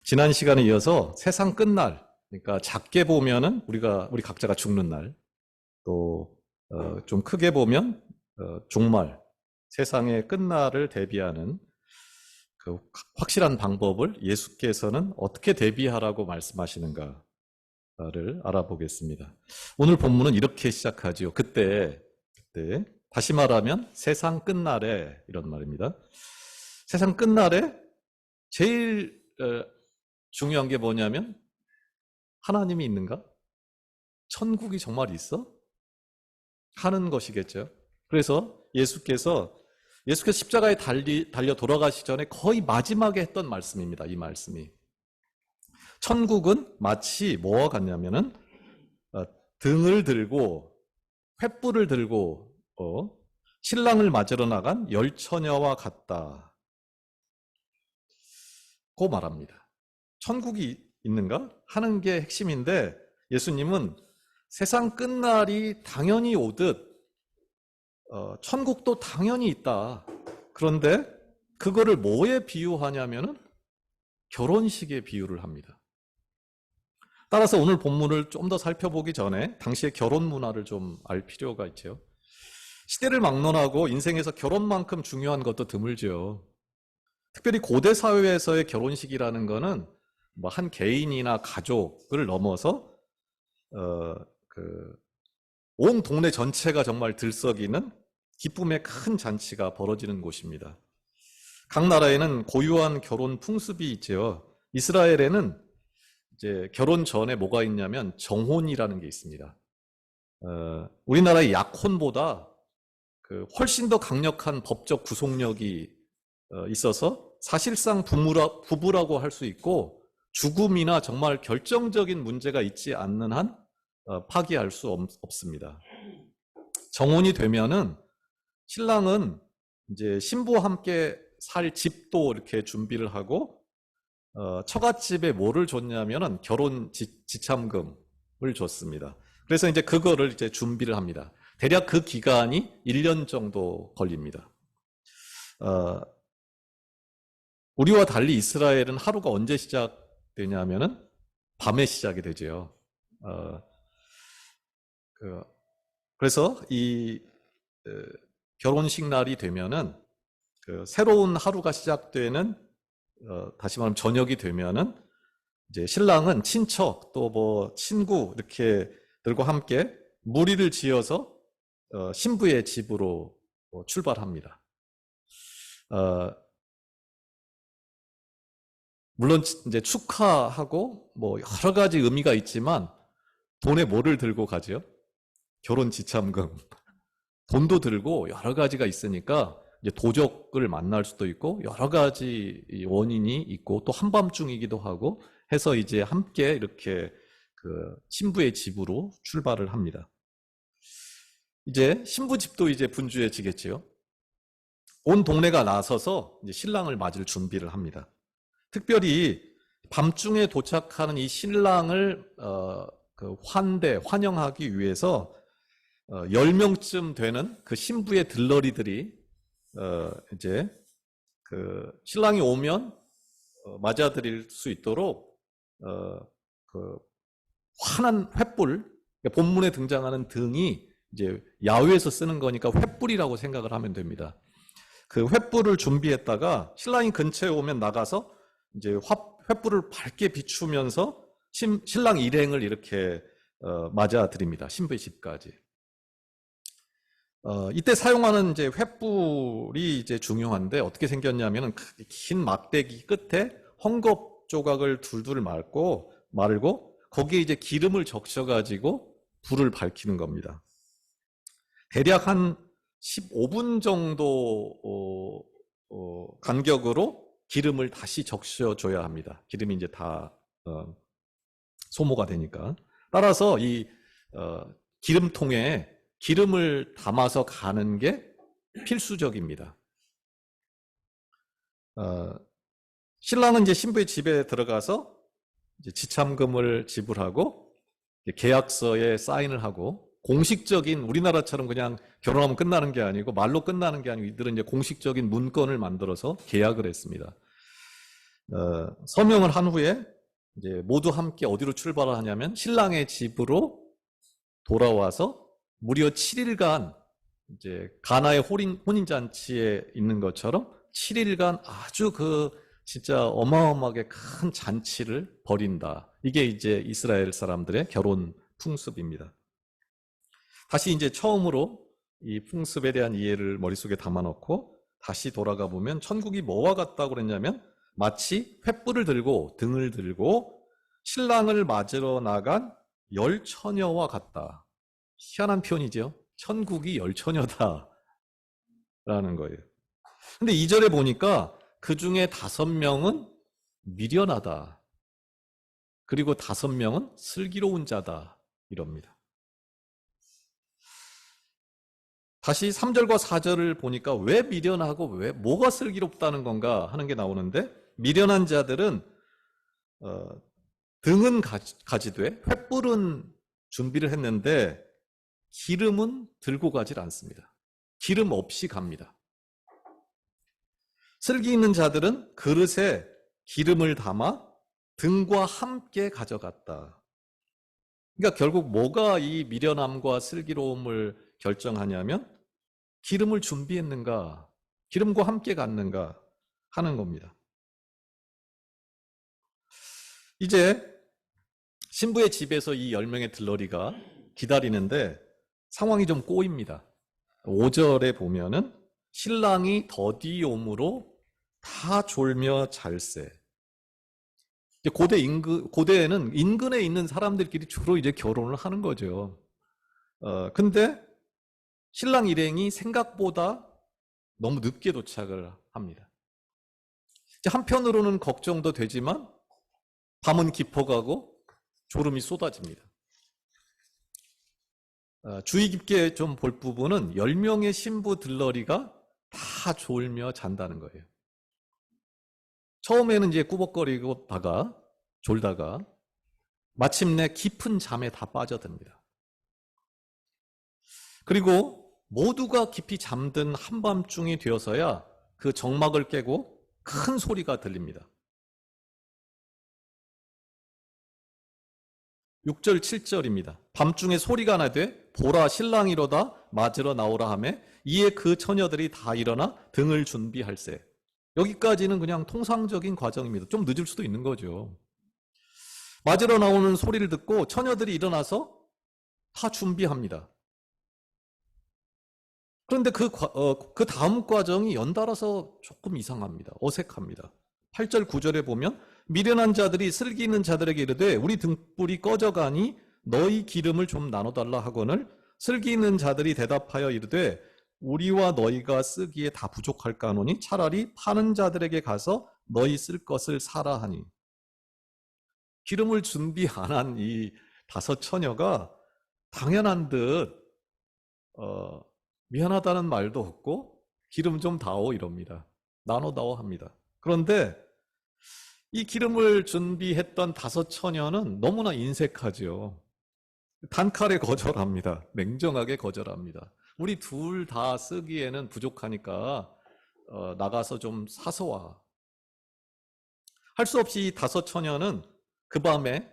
지난 시간에 이어서 세상 끝날, 그러니까 작게 보면은 우리 각자가 죽는 날, 또 좀 크게 보면 종말, 세상의 끝날을 대비하는 그 확실한 방법을 예수께서는 어떻게 대비하라고 말씀하시는가를 알아보겠습니다. 오늘 본문은 이렇게 시작하지요. 그때 다시 말하면 세상 끝날에, 이런 말입니다. 세상 끝날에 제일 중요한 게 뭐냐면 하나님이 있는가? 천국이 정말 있어? 하는 것이겠죠. 그래서 예수께서 십자가에 달려 돌아가시기 전에 거의 마지막에 했던 말씀입니다. 이 말씀이. 천국은 마치 뭐와 같냐면은 등을 들고 횃불을 들고 신랑을 맞으러 나간 열처녀와 같다고 말합니다. 천국이 있는가? 하는 게 핵심인데 예수님은 세상 끝날이 당연히 오듯 천국도 당연히 있다. 그런데 그거를 뭐에 비유하냐면은 결혼식에 비유를 합니다. 따라서 오늘 본문을 좀 더 살펴보기 전에 당시의 결혼 문화를 좀 알 필요가 있죠. 시대를 막론하고 인생에서 결혼만큼 중요한 것도 드물죠. 특별히 고대 사회에서의 결혼식이라는 거는 뭐 한 개인이나 가족을 넘어서 온 동네 전체가 정말 들썩이는 기쁨의 큰 잔치가 벌어지는 곳입니다. 각 나라에는 고유한 결혼 풍습이 있죠. 이스라엘에는 이제 결혼 전에 뭐가 있냐면 정혼이라는 게 있습니다. 우리나라의 약혼보다 훨씬 더 강력한 법적 구속력이 있어서 사실상 부부라고 할 수 있고 죽음이나 정말 결정적인 문제가 있지 않는 한 파기할 수 없습니다. 정혼이 되면은 신랑은 이제 신부와 함께 살 집도 이렇게 준비를 하고 처갓집에 뭐를 줬냐면은 결혼 지참금을 줬습니다. 그래서 이제 그거를 이제 준비를 합니다. 대략 그 기간이 1년 정도 걸립니다. 우리와 달리 이스라엘은 하루가 언제 시작되냐면은 밤에 시작이 되죠. 그래서 이 결혼식 날이 되면은 새로운 하루가 시작되는 다시 말하면 저녁이 되면은 이제 신랑은 친척 또 뭐 친구 이렇게 들과 함께 무리를 지어서 신부의 집으로 출발합니다. 물론 이제 축하하고 뭐 여러 가지 의미가 있지만 돈에 뭐를 들고 가죠? 결혼 지참금. 돈도 들고 여러 가지가 있으니까 이제 도적을 만날 수도 있고 여러 가지 원인이 있고 또 한밤중이기도 하고 해서 이제 함께 이렇게 신부의 집으로 출발을 합니다. 이제 신부 집도 이제 분주해지겠지요. 온 동네가 나서서 이제 신랑을 맞을 준비를 합니다. 특별히 밤중에 도착하는 이 신랑을 환영하기 위해서 10명쯤 되는 그 신부의 들러리들이 이제 신랑이 오면 맞아들일 수 있도록 환한 횃불, 본문에 등장하는 등이 이제 야외에서 쓰는 거니까 횃불이라고 생각을 하면 됩니다. 그 횃불을 준비했다가 신랑이 근처에 오면 나가서 이제 횃불을 밝게 비추면서 신랑 일행을 이렇게 맞아드립니다. 신부의 집까지. 이때 사용하는 이제 횃불이 이제 중요한데 어떻게 생겼냐면은 긴 막대기 끝에 헝겊 조각을 둘둘 말고 거기에 이제 기름을 적셔가지고 불을 밝히는 겁니다. 대략 한 15분 정도 간격으로 기름을 다시 적셔줘야 합니다. 기름이 이제 다 소모가 되니까. 따라서 이 기름통에 기름을 담아서 가는 게 필수적입니다. 신랑은 이제 신부의 집에 들어가서 이제 지참금을 지불하고 계약서에 사인을 하고 공식적인 우리나라처럼 그냥 결혼하면 끝나는 게 아니고 말로 끝나는 게 아니고 이들은 이제 공식적인 문건을 만들어서 계약을 했습니다. 서명을 한 후에 이제 모두 함께 어디로 출발을 하냐면 신랑의 집으로 돌아와서 무려 7일간 이제 가나의 혼인잔치에 있는 것처럼 7일간 아주 진짜 어마어마하게 큰 잔치를 벌인다. 이게 이제 이스라엘 사람들의 결혼 풍습입니다. 다시 이제 처음으로 이 풍습에 대한 이해를 머릿속에 담아놓고 다시 돌아가 보면 천국이 뭐와 같다고 그랬냐면 마치 횃불을 들고 등을 들고 신랑을 맞으러 나간 열처녀와 같다. 희한한 표현이죠. 천국이 열처녀다라는 거예요. 근데 2절에 보니까 그 중에 5명은 미련하다. 그리고 5명은 슬기로운 자다. 이럽니다. 다시 3절과 4절을 보니까 왜 미련하고 뭐가 슬기롭다는 건가 하는 게 나오는데 미련한 자들은 등은 가지되 횃불은 준비를 했는데 기름은 들고 가질 않습니다. 기름 없이 갑니다. 슬기 있는 자들은 그릇에 기름을 담아 등과 함께 가져갔다. 그러니까 결국 뭐가 이 미련함과 슬기로움을 결정하냐면 기름을 준비했는가, 기름과 함께 갔는가 하는 겁니다. 이제 신부의 집에서 이 10명의 들러리가 기다리는데 상황이 좀 꼬입니다. 5절에 보면은 신랑이 더디 오므로 다 졸며 잘세. 고대에는 인근에 있는 사람들끼리 주로 이제 결혼을 하는 거죠. 근데 신랑 일행이 생각보다 너무 늦게 도착을 합니다. 한편으로는 걱정도 되지만 밤은 깊어가고 졸음이 쏟아집니다. 주의 깊게 좀 볼 부분은 10명의 신부 들러리가 다 졸며 잔다는 거예요. 처음에는 이제 꾸벅거리다가 졸다가 마침내 깊은 잠에 다 빠져듭니다. 그리고 모두가 깊이 잠든 한밤중이 되어서야 그 정막을 깨고 큰 소리가 들립니다. 6절 7절입니다. 밤중에 소리가 나되 보라 신랑이로다 맞으러 나오라 하매 이에 그 처녀들이 다 일어나 등을 준비할세. 여기까지는 그냥 통상적인 과정입니다. 좀 늦을 수도 있는 거죠. 맞으러 나오는 소리를 듣고 처녀들이 일어나서 다 준비합니다. 그런데 그 다음 과정이 연달아서 조금 이상합니다. 어색합니다. 8절 9절에 보면 미련한 자들이 슬기 있는 자들에게 이르되 우리 등불이 꺼져가니 너희 기름을 좀 나눠달라 하거늘 슬기 있는 자들이 대답하여 이르되 우리와 너희가 쓰기에 다 부족할까 하노니 차라리 파는 자들에게 가서 너희 쓸 것을 사라 하니. 기름을 준비 안 한 이 5 처녀가 당연한 듯 미안하다는 말도 없고 기름 좀 다오 이럽니다. 나눠다오 합니다. 그런데 이 기름을 준비했던 5 처녀는 너무나 인색하죠. 단칼에 거절합니다. 냉정하게 거절합니다. 우리 둘 다 쓰기에는 부족하니까 나가서 좀 사서 와. 할 수 없이 이 5 처녀는 그 밤에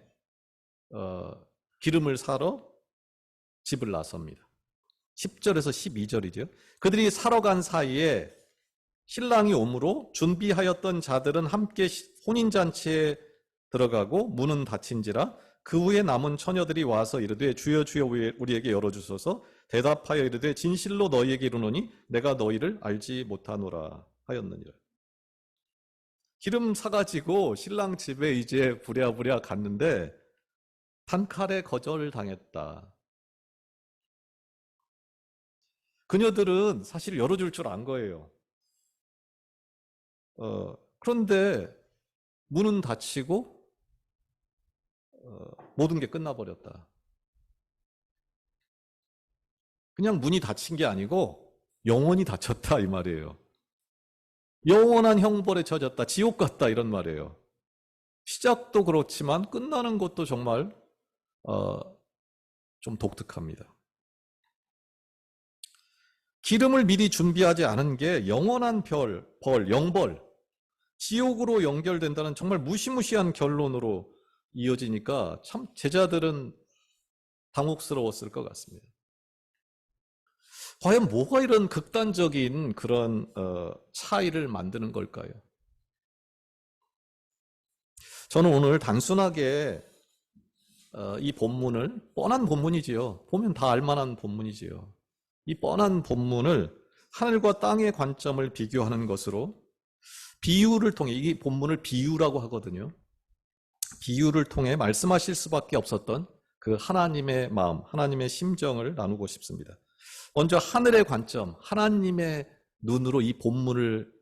기름을 사러 집을 나섭니다. 10절에서 12절이죠. 그들이 사러 간 사이에 신랑이 오므로 준비하였던 자들은 함께 혼인잔치에 들어가고 문은 닫힌지라 그 후에 남은 처녀들이 와서 이르되 주여 주여 우리에게 열어주소서 대답하여 이르되 진실로 너희에게 이르노니 내가 너희를 알지 못하노라 하였느니라. 기름 사가지고 신랑 집에 이제 부랴부랴 갔는데 단칼에 거절을 당했다. 그녀들은 사실 열어줄 줄 안 거예요. 그런데 문은 닫히고 모든 게 끝나버렸다. 그냥 문이 닫힌 게 아니고 영원히 닫혔다 이 말이에요. 영원한 형벌에 처졌다. 지옥 같다 이런 말이에요. 시작도 그렇지만 끝나는 것도 정말 좀 독특합니다. 기름을 미리 준비하지 않은 게 영원한 영벌, 지옥으로 연결된다는 정말 무시무시한 결론으로 이어지니까 참 제자들은 당혹스러웠을 것 같습니다. 과연 뭐가 이런 극단적인 그런 차이를 만드는 걸까요? 저는 오늘 단순하게 이 본문을, 뻔한 본문이지요. 보면 다 알만한 본문이지요. 이 뻔한 본문을 하늘과 땅의 관점을 비교하는 것으로 비유를 통해, 이 본문을 비유라고 하거든요. 비유를 통해 말씀하실 수밖에 없었던 그 하나님의 마음, 하나님의 심정을 나누고 싶습니다. 먼저 하늘의 관점, 하나님의 눈으로 이 본문을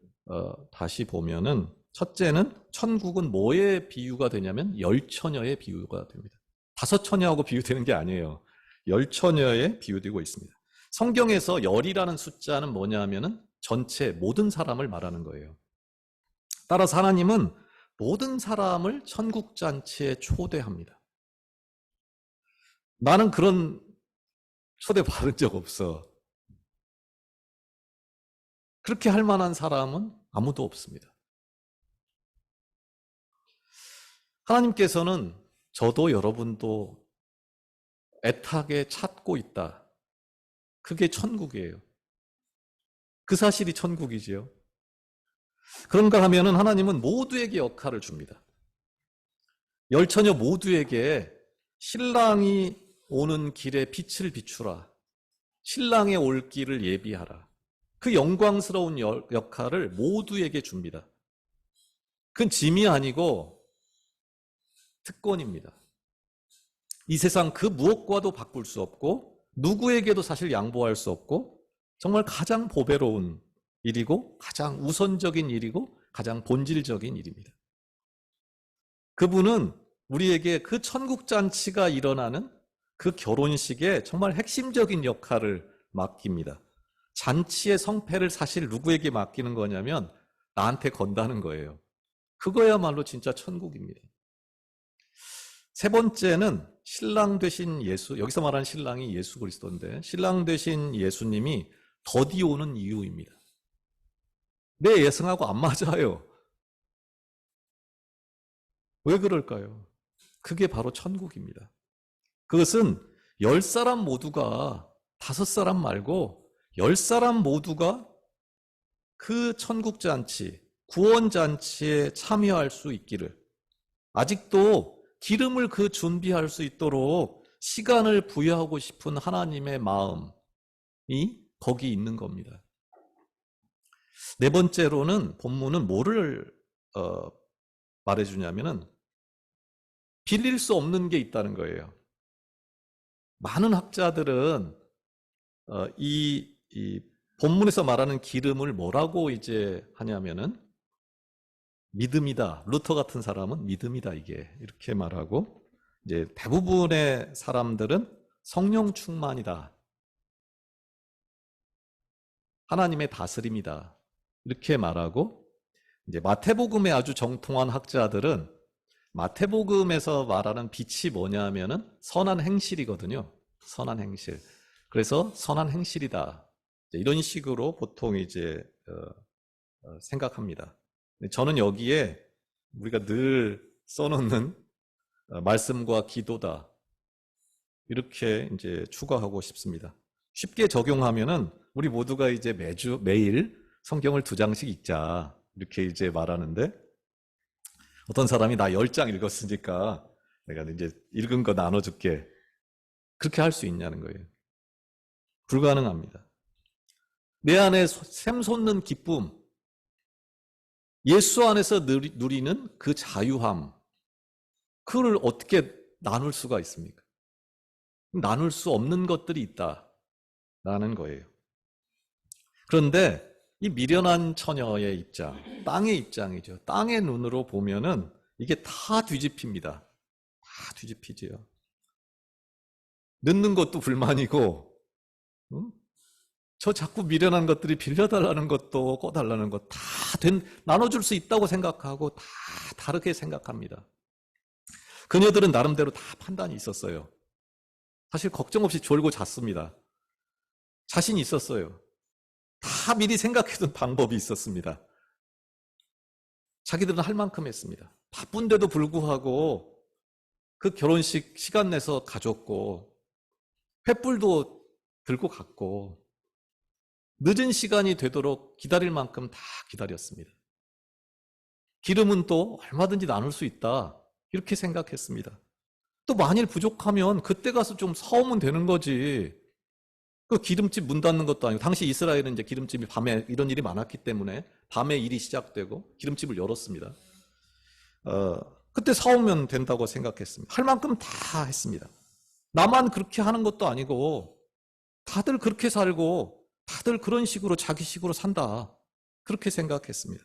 다시 보면은, 첫째는 천국은 뭐의 비유가 되냐면 열처녀의 비유가 됩니다. 다섯 처녀하고 비유되는 게 아니에요. 열처녀에 비유되고 있습니다. 성경에서 열이라는 숫자는 뭐냐 하면은 전체 모든 사람을 말하는 거예요. 따라서 하나님은 모든 사람을 천국 잔치에 초대합니다. 나는 그런 초대 받은 적 없어. 그렇게 할 만한 사람은 아무도 없습니다. 하나님께서는 저도 여러분도 애타게 찾고 있다. 그게 천국이에요. 그 사실이 천국이지요. 그런가 하면은 하나님은 모두에게 역할을 줍니다. 열처녀 모두에게 신랑이 오는 길에 빛을 비추라. 신랑의 올 길을 예비하라. 그 영광스러운 역할을 모두에게 줍니다. 그건 짐이 아니고 특권입니다. 이 세상 그 무엇과도 바꿀 수 없고 누구에게도 사실 양보할 수 없고 정말 가장 보배로운 일이고 가장 우선적인 일이고 가장 본질적인 일입니다. 그분은 우리에게 그 천국잔치가 일어나는 그 결혼식에 정말 핵심적인 역할을 맡깁니다. 잔치의 성패를 사실 누구에게 맡기는 거냐면 나한테 건다는 거예요. 그거야말로 진짜 천국입니다. 세 번째는 신랑 되신 예수, 여기서 말하는 신랑이 예수 그리스도인데 신랑 되신 예수님이 더디 오는 이유입니다. 내 예상하고 안 맞아요. 왜 그럴까요? 그게 바로 천국입니다. 그것은 10사람 모두가 5사람 말고 10사람 모두가 그 천국잔치, 구원잔치에 참여할 수 있기를, 아직도 기름을 그 준비할 수 있도록 시간을 부여하고 싶은 하나님의 마음이 거기 있는 겁니다. 네 번째로는 본문은 뭐를 말해주냐면은 빌릴 수 없는 게 있다는 거예요. 많은 학자들은 이 본문에서 말하는 기름을 뭐라고 이제 하냐면은 믿음이다. 루터 같은 사람은 믿음이다 이게 이렇게 말하고, 이제 대부분의 사람들은 성령 충만이다. 하나님의 다스림이다. 이렇게 말하고, 이제 마태복음에 아주 정통한 학자들은 마태복음에서 말하는 빛이 뭐냐면은 선한 행실이거든요. 선한 행실. 그래서 선한 행실이다. 이런 식으로 보통 이제 생각합니다. 저는 여기에 우리가 늘 써놓는 말씀과 기도다. 이렇게 이제 추가하고 싶습니다. 쉽게 적용하면은 우리 모두가 이제 매일 성경을 2장씩 읽자. 이렇게 이제 말하는데, 어떤 사람이 나 10장 읽었으니까 내가 이제 읽은 거 나눠줄게. 그렇게 할 수 있냐는 거예요. 불가능합니다. 내 안에 샘솟는 기쁨, 예수 안에서 누리는 그 자유함, 그걸 어떻게 나눌 수가 있습니까? 나눌 수 없는 것들이 있다라는 거예요. 그런데 이 미련한 처녀의 입장, 땅의 입장이죠. 땅의 눈으로 보면은 이게 다 뒤집힙니다. 다 뒤집히지요. 늦는 것도 불만이고, 저 자꾸 미련한 것들이 빌려달라는 것도 꺼달라는 것 다 나눠줄 수 있다고 생각하고 다 다르게 생각합니다. 그녀들은 나름대로 다 판단이 있었어요. 사실 걱정 없이 졸고 잤습니다. 자신이 있었어요. 다 미리 생각해둔 방법이 있었습니다. 자기들은 할 만큼 했습니다. 바쁜데도 불구하고 그 결혼식 시간 내서 가졌고 횃불도 들고 갔고 늦은 시간이 되도록 기다릴 만큼 다 기다렸습니다. 기름은 또 얼마든지 나눌 수 있다 이렇게 생각했습니다. 또 만일 부족하면 그때 가서 좀 사오면 되는 거지. 그 기름집 문 닫는 것도 아니고, 당시 이스라엘은 이제 기름집이 밤에 이런 일이 많았기 때문에 밤에 일이 시작되고 기름집을 열었습니다. 그때 사오면 된다고 생각했습니다. 할 만큼 다 했습니다. 나만 그렇게 하는 것도 아니고 다들 그렇게 살고 다들 그런 식으로 자기식으로 산다 그렇게 생각했습니다.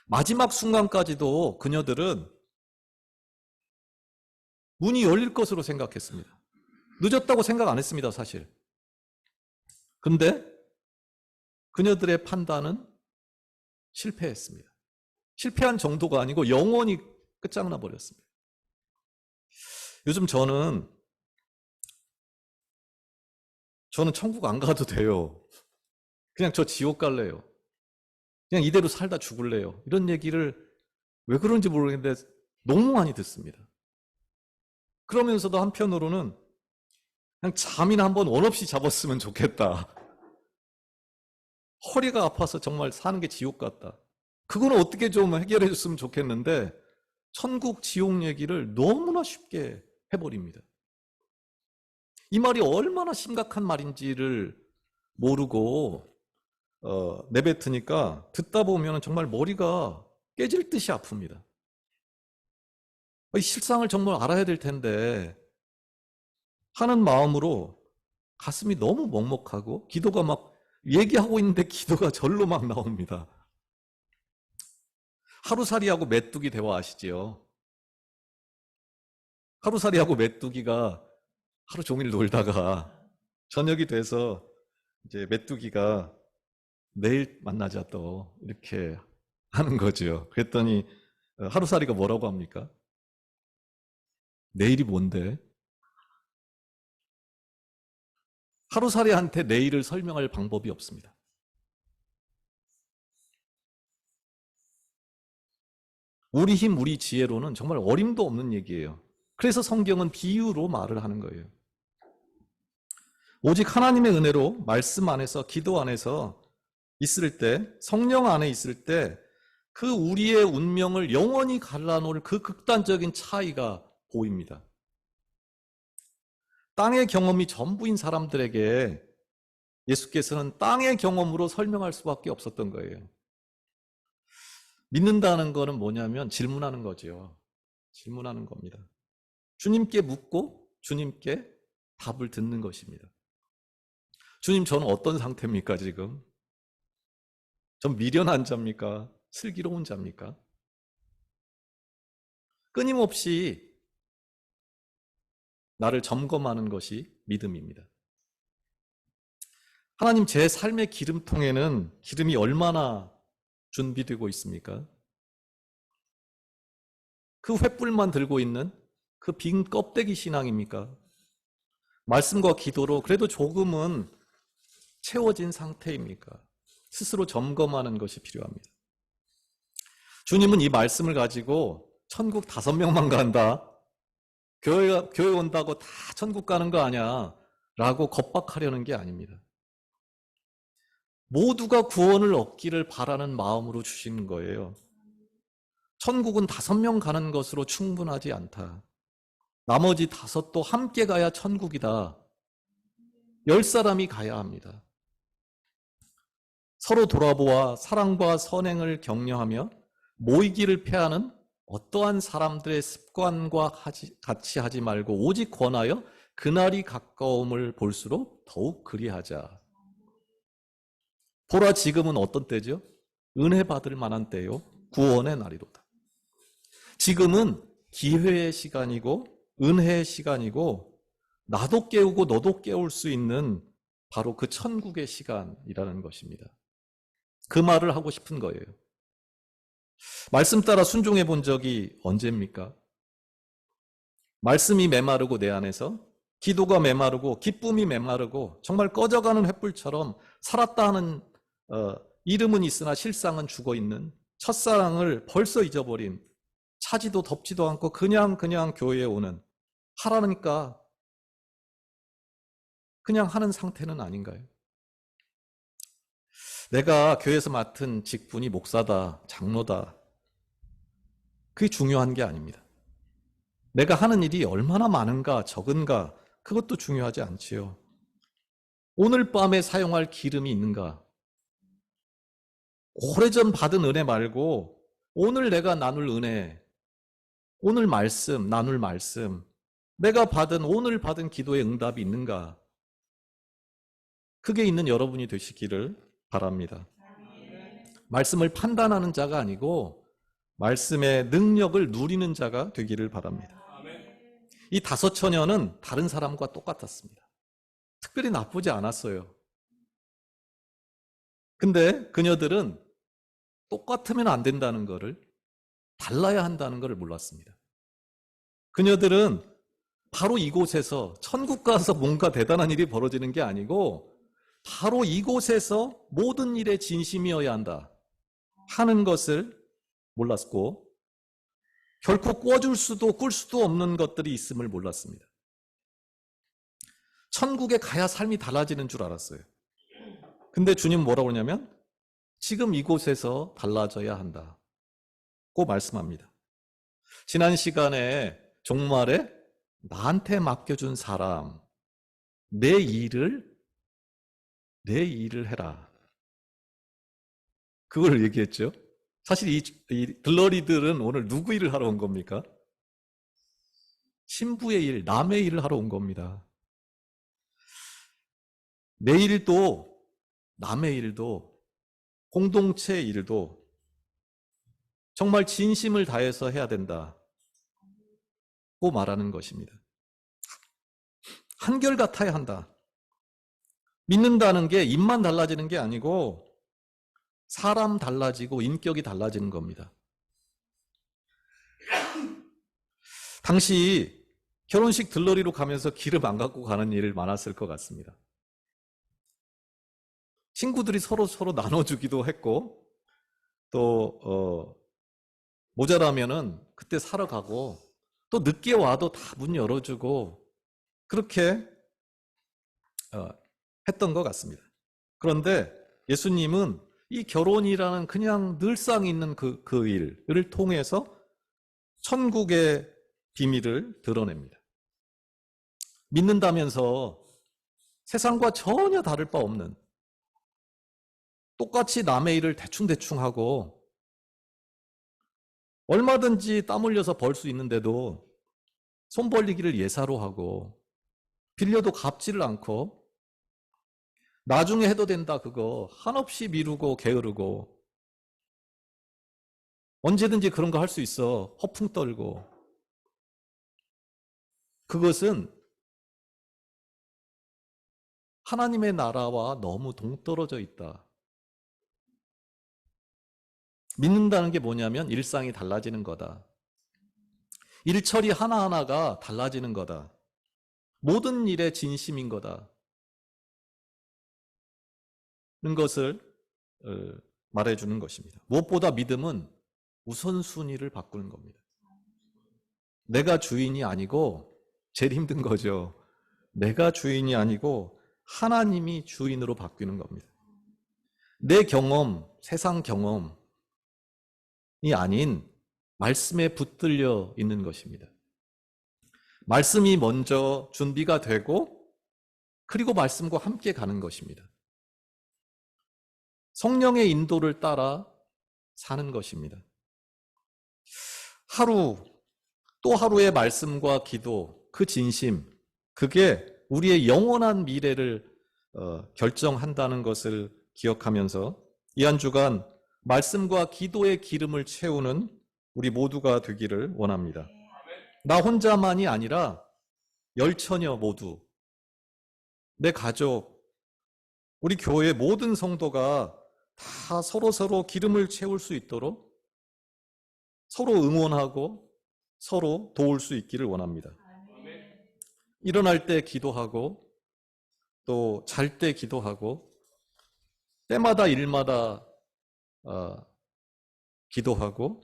마지막 순간까지도 그녀들은 문이 열릴 것으로 생각했습니다. 늦었다고 생각 안 했습니다, 사실. 근데 그녀들의 판단은 실패했습니다. 실패한 정도가 아니고 영원히 끝장나 버렸습니다. 요즘 저는 천국 안 가도 돼요. 그냥 저 지옥 갈래요. 그냥 이대로 살다 죽을래요. 이런 얘기를 왜 그런지 모르겠는데 너무 많이 듣습니다. 그러면서도 한편으로는 그냥 잠이나 한번 원 없이 잡았으면 좋겠다. 허리가 아파서 정말 사는 게 지옥 같다. 그거는 어떻게 좀 해결해 줬으면 좋겠는데 천국, 지옥 얘기를 너무나 쉽게 해버립니다. 이 말이 얼마나 심각한 말인지를 모르고 내뱉으니까 듣다 보면 정말 머리가 깨질 듯이 아픕니다. 이 실상을 정말 알아야 될 텐데 하는 마음으로 가슴이 너무 먹먹하고 기도가 막 얘기하고 있는데 기도가 절로 막 나옵니다. 하루살이하고 메뚜기 대화 아시지요? 하루살이하고 메뚜기가 하루 종일 놀다가 저녁이 돼서 이제 메뚜기가 내일 만나자 또 이렇게 하는 거죠. 그랬더니 하루살이가 뭐라고 합니까? 내일이 뭔데? 하루살이한테 내일을 설명할 방법이 없습니다. 우리 힘, 우리 지혜로는 정말 어림도 없는 얘기예요. 그래서 성경은 비유로 말을 하는 거예요. 오직 하나님의 은혜로 말씀 안에서, 기도 안에서 있을 때, 성령 안에 있을 때 그 우리의 운명을 영원히 갈라놓을 그 극단적인 차이가 보입니다. 땅의 경험이 전부인 사람들에게 예수께서는 땅의 경험으로 설명할 수밖에 없었던 거예요. 믿는다는 거는 뭐냐면 질문하는 거죠. 질문하는 겁니다. 주님께 묻고 주님께 답을 듣는 것입니다. 주님, 저는 어떤 상태입니까, 지금? 전 미련한 자입니까? 슬기로운 자입니까? 끊임없이 나를 점검하는 것이 믿음입니다. 하나님, 제 삶의 기름통에는 기름이 얼마나 준비되고 있습니까? 그 횃불만 들고 있는 그 빈 껍데기 신앙입니까? 말씀과 기도로 그래도 조금은 채워진 상태입니까? 스스로 점검하는 것이 필요합니다. 주님은 이 말씀을 가지고 천국 5명만 간다, 교회 온다고 다 천국 가는 거 아니야 라고 겁박하려는 게 아닙니다. 모두가 구원을 얻기를 바라는 마음으로 주시는 거예요. 천국은 5명 가는 것으로 충분하지 않다. 나머지 5도 함께 가야 천국이다. 10사람이 가야 합니다. 서로 돌아보아 사랑과 선행을 격려하며 모이기를 패하는 어떠한 사람들의 습관과 같이 하지 말고 오직 권하여 그날이 가까움을 볼수록 더욱 그리하자. 보라, 지금은 어떤 때죠? 은혜 받을 만한 때요, 구원의 날이로다. 지금은 기회의 시간이고 은혜의 시간이고 나도 깨우고 너도 깨울 수 있는 바로 그 천국의 시간이라는 것입니다. 그 말을 하고 싶은 거예요. 말씀 따라 순종해 본 적이 언제입니까? 말씀이 메마르고 내 안에서 기도가 메마르고 기쁨이 메마르고 정말 꺼져가는 횃불처럼 살았다 하는 이름은 있으나 실상은 죽어있는 첫사랑을 벌써 잊어버린, 차지도 덥지도 않고 그냥 교회에 오는, 하라니까 그냥 하는 상태는 아닌가요? 내가 교회에서 맡은 직분이 목사다, 장로다, 그게 중요한 게 아닙니다. 내가 하는 일이 얼마나 많은가 적은가 그것도 중요하지 않지요. 오늘 밤에 사용할 기름이 있는가? 오래전 받은 은혜 말고 오늘 내가 나눌 은혜, 오늘 말씀, 나눌 말씀, 내가 오늘 받은 기도의 응답이 있는가? 그게 있는 여러분이 되시기를 바랍니다. 말씀을 판단하는 자가 아니고 말씀의 능력을 누리는 자가 되기를 바랍니다. 이 5 처녀는 다른 사람과 똑같았습니다. 특별히 나쁘지 않았어요. 근데 그녀들은 똑같으면 안 된다는 것을, 달라야 한다는 것을 몰랐습니다. 그녀들은 바로 이곳에서, 천국 가서 뭔가 대단한 일이 벌어지는 게 아니고 바로 이곳에서 모든 일에 진심이어야 한다 하는 것을 몰랐고, 결코 꿔줄 수도 꿀 수도 없는 것들이 있음을 몰랐습니다. 천국에 가야 삶이 달라지는 줄 알았어요. 근데 주님 뭐라고 그러냐면 지금 이곳에서 달라져야 한다고 말씀합니다. 지난 시간에 종말에 나한테 맡겨준 사람, 내 일을 해라, 그걸 얘기했죠. 사실 이 들러리들은 오늘 누구 일을 하러 온 겁니까? 신부의 일, 남의 일을 하러 온 겁니다. 내 일도, 남의 일도, 공동체의 일도 정말 진심을 다해서 해야 된다고 말하는 것입니다. 한결같아야 한다. 믿는다는 게 입만 달라지는 게 아니고 사람 달라지고 인격이 달라지는 겁니다. 당시 결혼식 들러리로 가면서 기름 안 갖고 가는 일 많았을 것 같습니다. 친구들이 서로 나눠주기도 했고, 또 모자라면은 그때 사러 가고, 또 늦게 와도 다 문 열어주고, 그렇게 했던 것 같습니다. 그런데 예수님은 이 결혼이라는 그냥 늘상 있는 그 일을 통해서 천국의 비밀을 드러냅니다. 믿는다면서 세상과 전혀 다를 바 없는, 똑같이 남의 일을 대충 하고 얼마든지 땀 흘려서 벌 수 있는데도 손 벌리기를 예사로 하고 빌려도 갚지를 않고 나중에 해도 된다 그거 한없이 미루고 게으르고 언제든지 그런 거 할 수 있어 허풍 떨고, 그것은 하나님의 나라와 너무 동떨어져 있다. 믿는다는 게 뭐냐면 일상이 달라지는 거다. 일처리 하나하나가 달라지는 거다. 모든 일에 진심인 거다. 는 것을 말해주는 것입니다. 무엇보다 믿음은 우선순위를 바꾸는 겁니다. 내가 주인이 아니고, 제일 힘든 거죠. 내가 주인이 아니고 하나님이 주인으로 바뀌는 겁니다. 내 경험, 세상 경험이 아닌 말씀에 붙들려 있는 것입니다. 말씀이 먼저 준비가 되고 그리고 말씀과 함께 가는 것입니다. 성령의 인도를 따라 사는 것입니다. 하루 또 하루의 말씀과 기도, 그 진심, 그게 우리의 영원한 미래를 결정한다는 것을 기억하면서 이 한 주간 말씀과 기도의 기름을 채우는 우리 모두가 되기를 원합니다. 나 혼자만이 아니라 10처녀 모두, 내 가족, 우리 교회 모든 성도가 다 서로 기름을 채울 수 있도록 서로 응원하고 서로 도울 수 있기를 원합니다. 일어날 때 기도하고 또 잘 때 기도하고 때마다 일마다 기도하고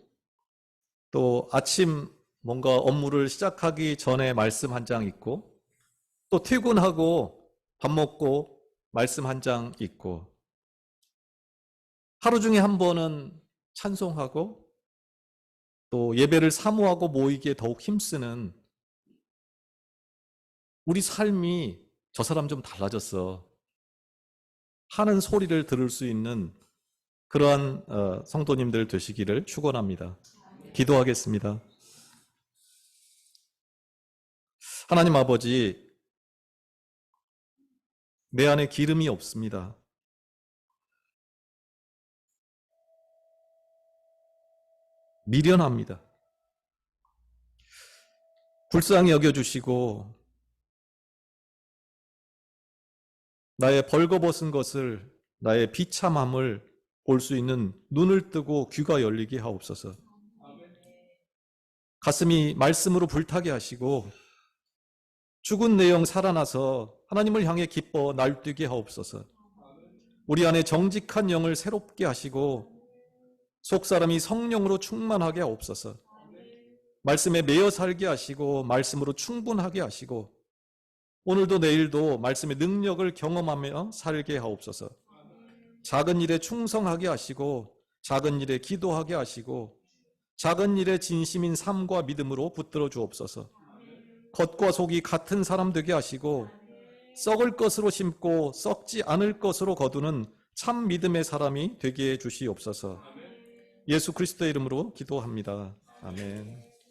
또 아침 뭔가 업무를 시작하기 전에 말씀 한 장 읽고 또 퇴근하고 밥 먹고 말씀 한 장 읽고 하루 중에 한 번은 찬송하고 또 예배를 사모하고 모이기에 더욱 힘쓰는 우리 삶이 저 사람 좀 달라졌어 하는 소리를 들을 수 있는 그러한 성도님들 되시기를 축원합니다. 기도하겠습니다. 하나님 아버지, 내 안에 기름이 없습니다. 미련합니다. 불쌍히 여겨주시고 나의 벌거벗은 것을, 나의 비참함을 볼 수 있는 눈을 뜨고 귀가 열리게 하옵소서. 가슴이 말씀으로 불타게 하시고 죽은 내용 살아나서 하나님을 향해 기뻐 날뛰게 하옵소서. 우리 안에 정직한 영을 새롭게 하시고 속사람이 성령으로 충만하게 하옵소서. 말씀에 매여 살게 하시고 말씀으로 충분하게 하시고 오늘도 내일도 말씀의 능력을 경험하며 살게 하옵소서. 작은 일에 충성하게 하시고 작은 일에 기도하게 하시고 작은 일에 진심인 삶과 믿음으로 붙들어 주옵소서. 겉과 속이 같은 사람 되게 하시고 썩을 것으로 심고 썩지 않을 것으로 거두는 참 믿음의 사람이 되게 해 주시옵소서. 예수 그리스도의 이름으로 기도합니다. 아멘.